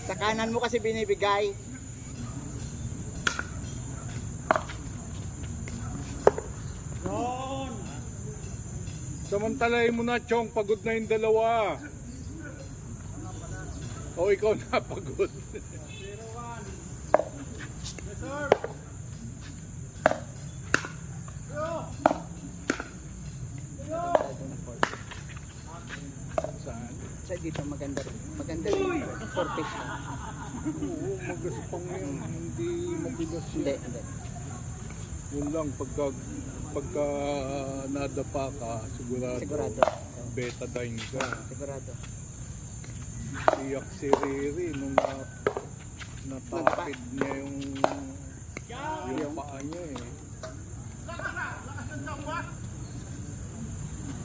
Sa kanan mo kasi binibigay. Yon! Samantalahin mo na, Chong. Pagod na yung dalawa. O, ikaw na pagod. 0-1. Yes, sir. Saan? Sa dito maganda rin. Maganda rin. Forte siya. Oo, magaspang yan. Hindi mabigas Hindi, yan. hindi. Yun lang, pagka nadapa ka, sigurado. Sigurado. Betadine ka. Sigurado. Iyak si Riri nung natapid niya yung paa niya eh.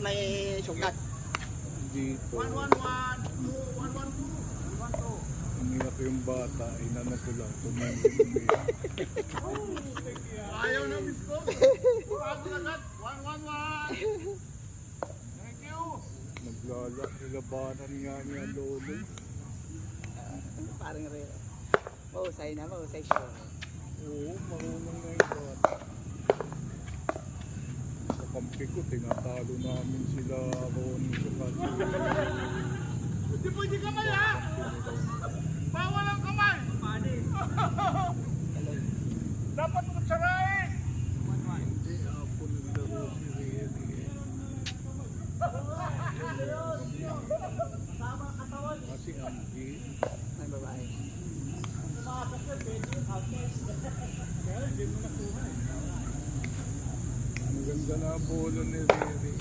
May sugat. Dito. 1-1-1. 1-1-2. Umiyak yung bata, inano ko lang, tumingin. Ayaw na miss ko. Bago agad. 1-1-1. Thank you. Naglalabanan nga niya lolo. Parang rare. Mahusay na, mahusay siya. Oo, marunong na yung bata. Sa kampi ko, tinatalo namin sila roon sa kanto. Hindi pwede kamay ha. Bawal ang kamay. Dapat kutsarain. Hindi ako naglaro si Riri eh. Kasi Angie, May babae. ang ganda na bolo ni Riri.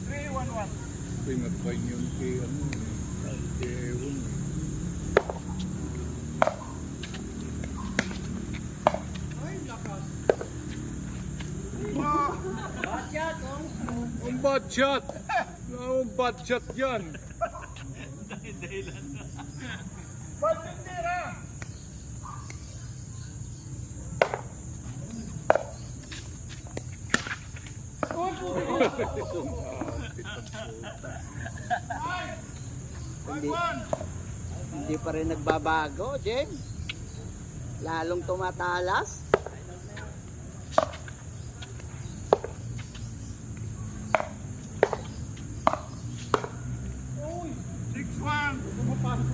3-1-1. Pinatry yun kay Ewan eh. Ang bad shot! Ang bad shot yan! Baltindera. Hindi, hindi pa rin nagbabago, Jen. Lalong tumatalas. Uy, 6-1.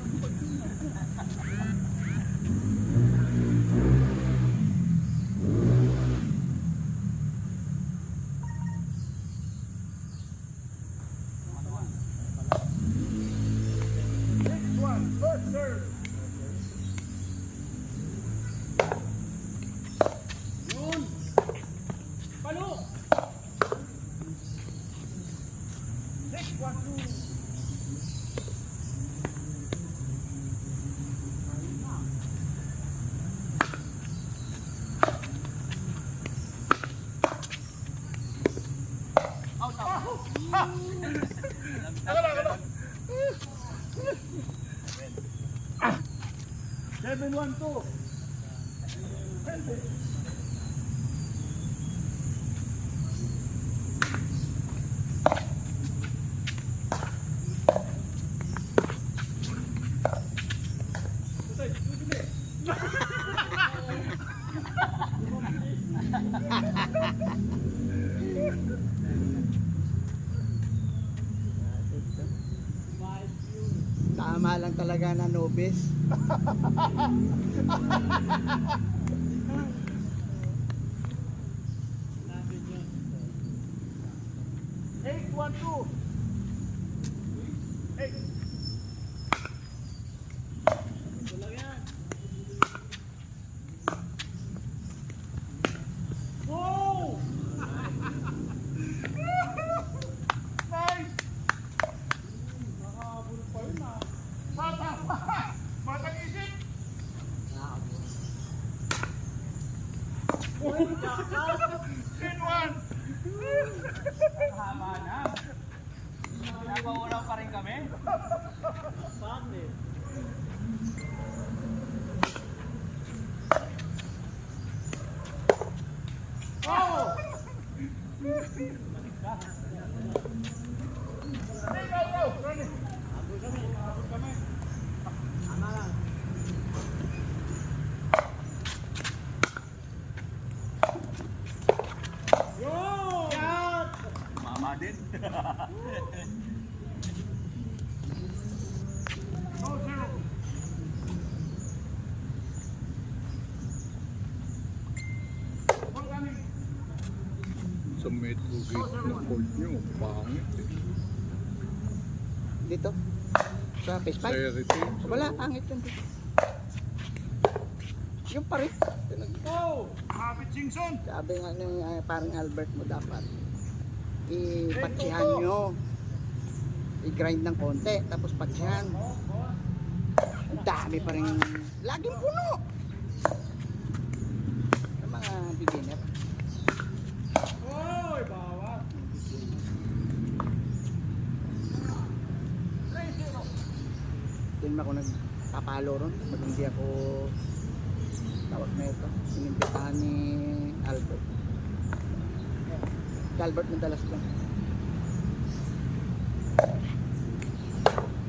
First serve. Yun. Palo. 6-1-2. Seven, 1-2. Tama lang talaga na nobis. Eight, 1-2. Eight. Wow! Nice! Nakahabol pa yun ah. Bata pa! Batang isip! Sin one! Haba na. Napaulaw pa rin kami. Bakit? Oh! Mama din. Sa metro gate na court nyo, pangit eh. Dito. Sa face Sa pipe. heritage. Wala, pangit yun dito. Yung pa rin. Oh! Kapit Singson! Sabi nga ng parang Albert mo dapat. Ipatsihan nyo. I-grind ng konti. Tapos patsihan. Ang dami pa rin. Laging puno. Yung mga beginner. Oy! Bawat! Doon ako nagpapalo ron. Pag hindi ako tawag na ito. Inimbitahan ni Albert. Si Albert madalas lang.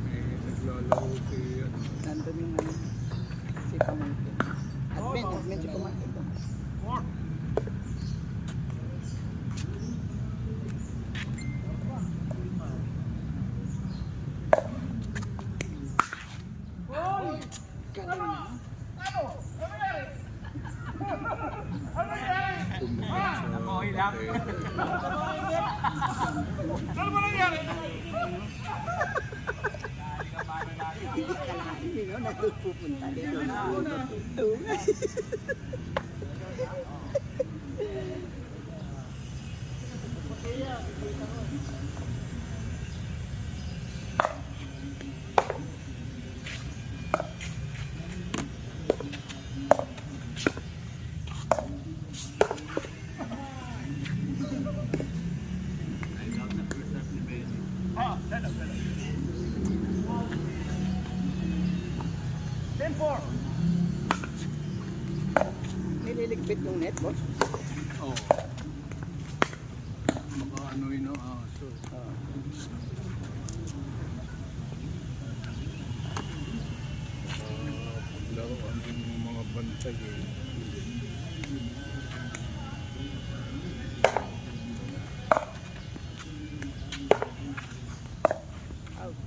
May naglalaro si ano. Nandun yung ano, si Pamangkin. Admin si Pamangkin. Four! Oy! Galing na. Ano? Ano yan? Ano yan? Tumakas sa hotel. Ano ba nangyari? Hindi no, nagpupunta dito. Ah, stand up. 10-4. Nililigpit yung net, boss. Oo. Baka ano yun ang aso. Laruan din yung mga bantay eh. Out.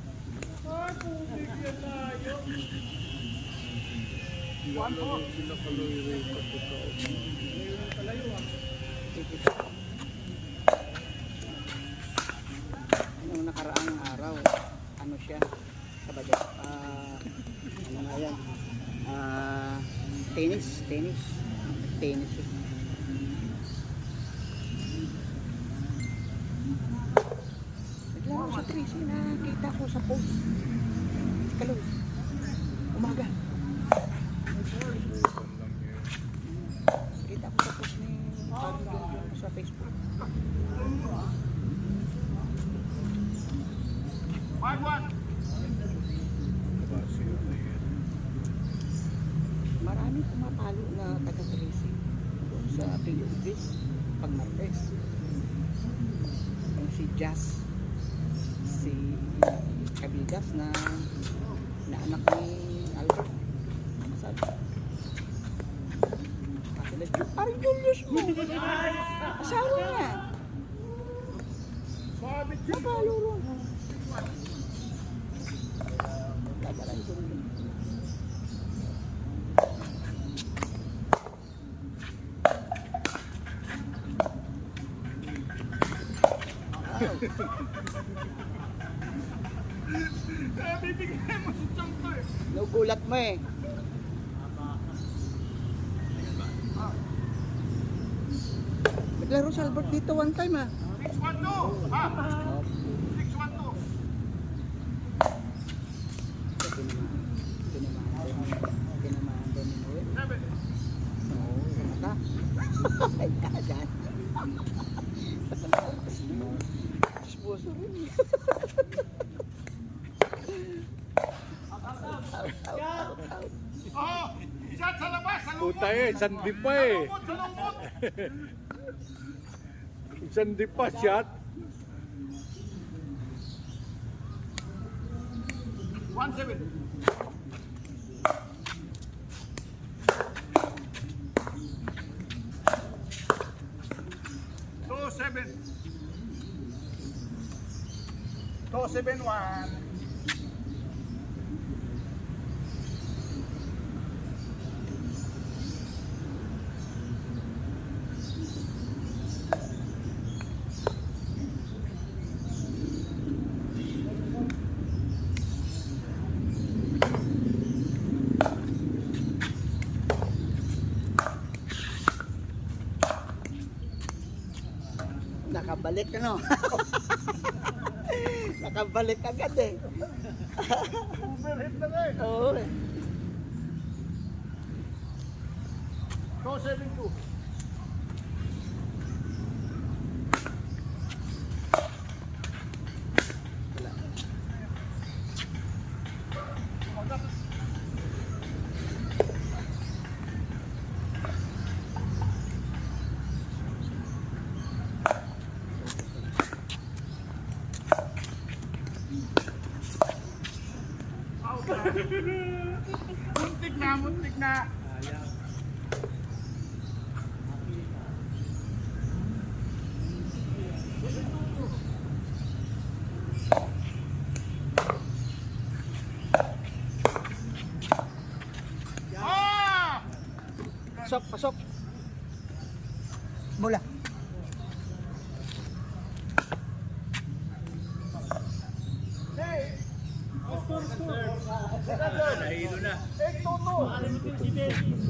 Lalaro sila Kaloy sa totoo. Nung nakaraang araw, ano siya, Sabado, ano nga yan, tennis. Siya. Naglaro sa Tracy, nakita ko sa post. Si Kaloy, umaga. Bukan lang yun. Kita ko sa post ni Pagod Junjun sa Facebook. 5-1. Kasi yun na yun. Marami pumapalo na taga Tracy doon sa PUB pag Martes. Yung si Jazz, si Cabigas na anak ni Albert. Sabi, parang Julius mo. Asawa niya. Sabit Napalo ron. Parang Julius. bibigyan mo si Chong to eh. Nagulat mo eh. Naglaro si Albert dito one time ah. 6-1-2. Ha? 6-1-2. Tinamaan doon ni Noel. 7. Oo, sa mata. Ay, kajan. Esposo rin. Out. Puta eh, sandi pa eh. Salungkot! Sandi pa, shot. 1-7. Two, 7. 2-7-1. Nakabalik ano? Nakabalik agad eh. Overhead na rin. Oo eh. 2-7-2. Muntik na, muntik na. Ah! Pasok, pasok. Bola. Hey! Nahilo na. 8-2-2.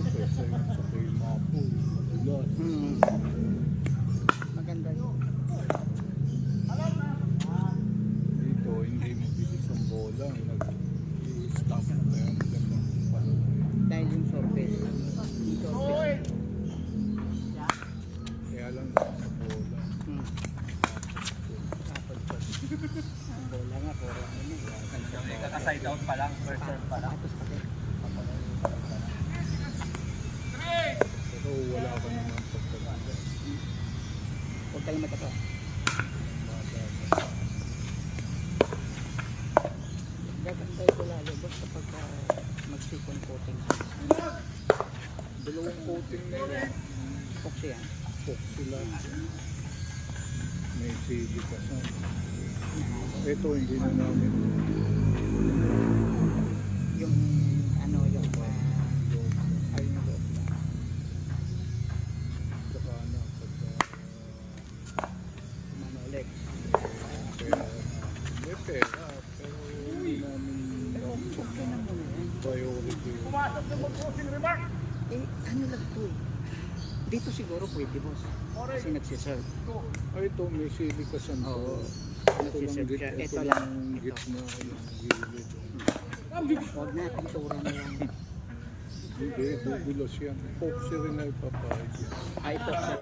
Maganda yun. Dito, hindi mabilis ang bola. Nag-stop na yan. Dahil yung surface. Yung surface. Kaya lang sa bola. Tapos pa. Ang bola nga, puro ano mo. Kaka-side out pa lang, first serve pa lang. Tapos pati. Pero wala ka naman pagkakala. Huwag kayong mataka. Gaganda ito lalo boss kapag mag-second coating. Dalawang coating na yun. Foxy yan. Pok sila. May sili ka sa. Ito hindi na namin. Yung ano yung ay yung loob na. Saka na pagka Ano ulit. pera. May pera. Pero hindi namin Okay na muna yan. priority. Pumasok na mag-crossing remark. Eh ano lang ito eh. Dito siguro pwede boss. Kasi nagsiserve. Ay, ito may sili ka sa. Oo. Ito lang Nagsiserve git. siya. Ito Ito lang lang. gitna. Yung gilid. Huwag na, pintura na lang. Hindi, dugulos yan. Foxy rin ay papayag yan. Ay, Foxy.